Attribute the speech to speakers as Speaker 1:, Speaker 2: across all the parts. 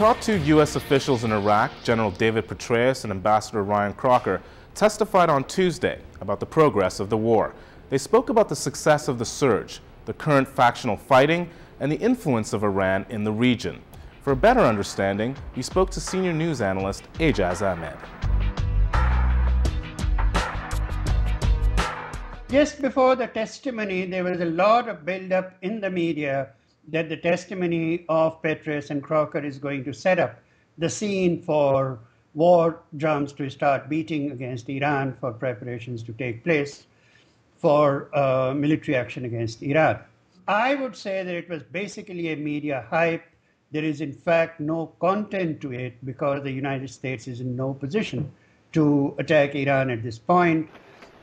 Speaker 1: top two U.S. officials in Iraq, General David Petraeus and Ambassador Ryan Crocker, testified on Tuesday about the progress of the war. They spoke about the success of the surge, the current factional fighting, and the influence of Iran in the region. For a better understanding, we spoke to senior news analyst Aijaz Ahmad.
Speaker 2: Just before the testimony, there was a lot of build-up in the media that the testimony of Petraeus and Crocker is going to set up the scene for war drums to start beating against Iran, for preparations to take place for military action against Iran. I would say that it was basically a media hype. There is in fact no content to it because the United States is in no position to attack Iran at this point.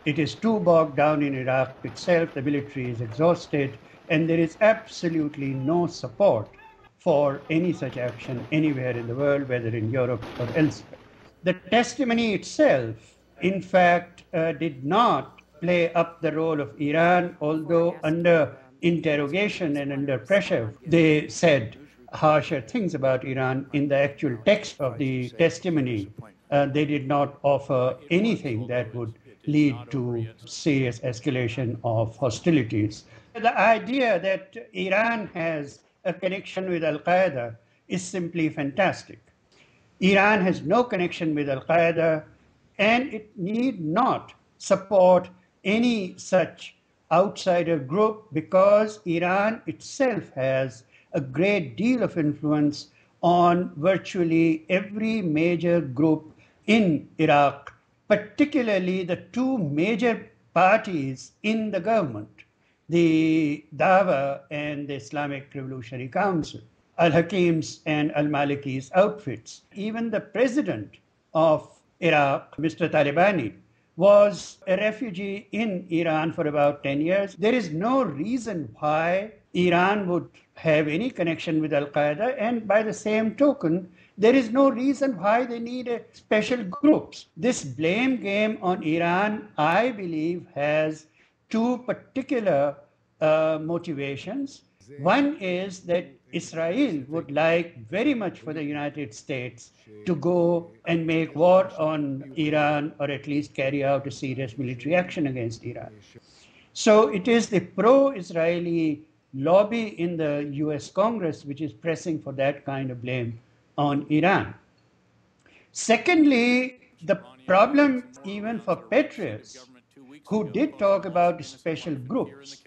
Speaker 2: It is too bogged down in Iraq itself, the military is exhausted, and there is absolutely no support for any such action anywhere in the world, whether in Europe or elsewhere. The testimony itself, in fact, did not play up the role of Iran, although under interrogation and under pressure, they said harsher things about Iran. In the actual text of the testimony, they did not offer anything that would lead to serious escalation of hostilities. The idea that Iran has a connection with Al-Qaeda is simply fantastic. Iran has no connection with Al-Qaeda, and it need not support any such outsider group because Iran itself has a great deal of influence on virtually every major group in Iraq, particularly the two major parties in the government, the Dawa and the Islamic Revolutionary Council, Al-Hakim's and Al-Maliki's outfits. Even the president of Iraq, Mr. Talibani, was a refugee in Iran for about 10 years. There is no reason why Iran would have any connection with Al-Qaeda, and by the same token, there is no reason why they need special groups. This blame game on Iran, I believe, has two particular motivations. One is that Israel would like very much for the United States to go and make war on Iran, or at least carry out a serious military action against Iran. So it is the pro-Israeli lobby in the US Congress which is pressing for that kind of blame on Iran. Secondly, the problem even for Petraeus, who did talk about special groups,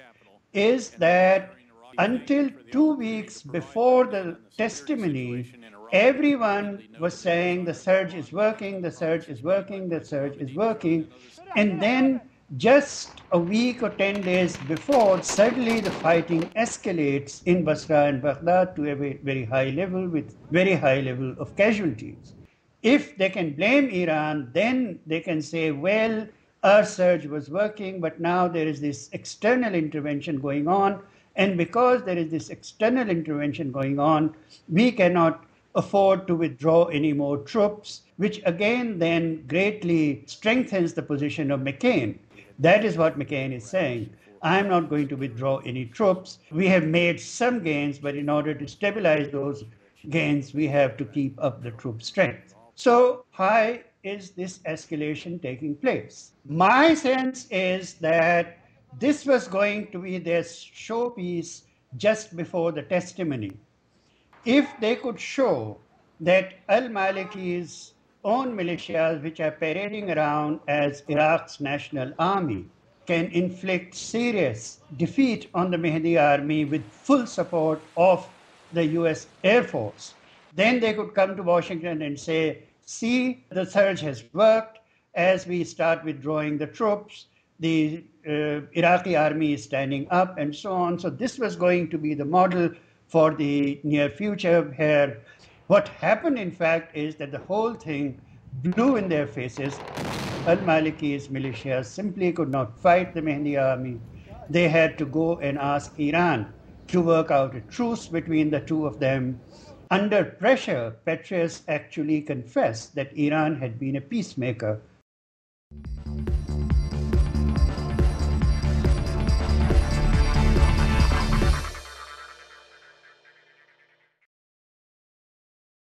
Speaker 2: is that until 2 weeks before the testimony, everyone was saying the surge is working, the surge is working, the surge is working. And then just a week or 10 days before, suddenly the fighting escalates in Basra and Baghdad to a very high level, with very high level of casualties. If they can blame Iran, then they can say, well, our surge was working, but now there is this external intervention going on. And because there is this external intervention going on, we cannot afford to withdraw any more troops, which again then greatly strengthens the position of McCain. That is what McCain is saying. I'm not going to withdraw any troops. We have made some gains, but in order to stabilize those gains, we have to keep up the troop strength. So why is this escalation taking place? My sense is that this was going to be their showpiece just before the testimony. If they could show that al-Maliki's own militias, which are parading around as Iraq's national army, can inflict serious defeat on the Mahdi army with full support of the US Air Force, then they could come to Washington and say, see, the surge has worked. As we start withdrawing the troops, the Iraqi army is standing up, and so on. So this was going to be the model for the near future here. What happened, in fact, is that the whole thing blew in their faces. Al-Maliki's militias simply could not fight the Mahdi army. They had to go and ask Iran to work out a truce between the two of them. Under pressure, Petraeus actually confessed that Iran had been a peacemaker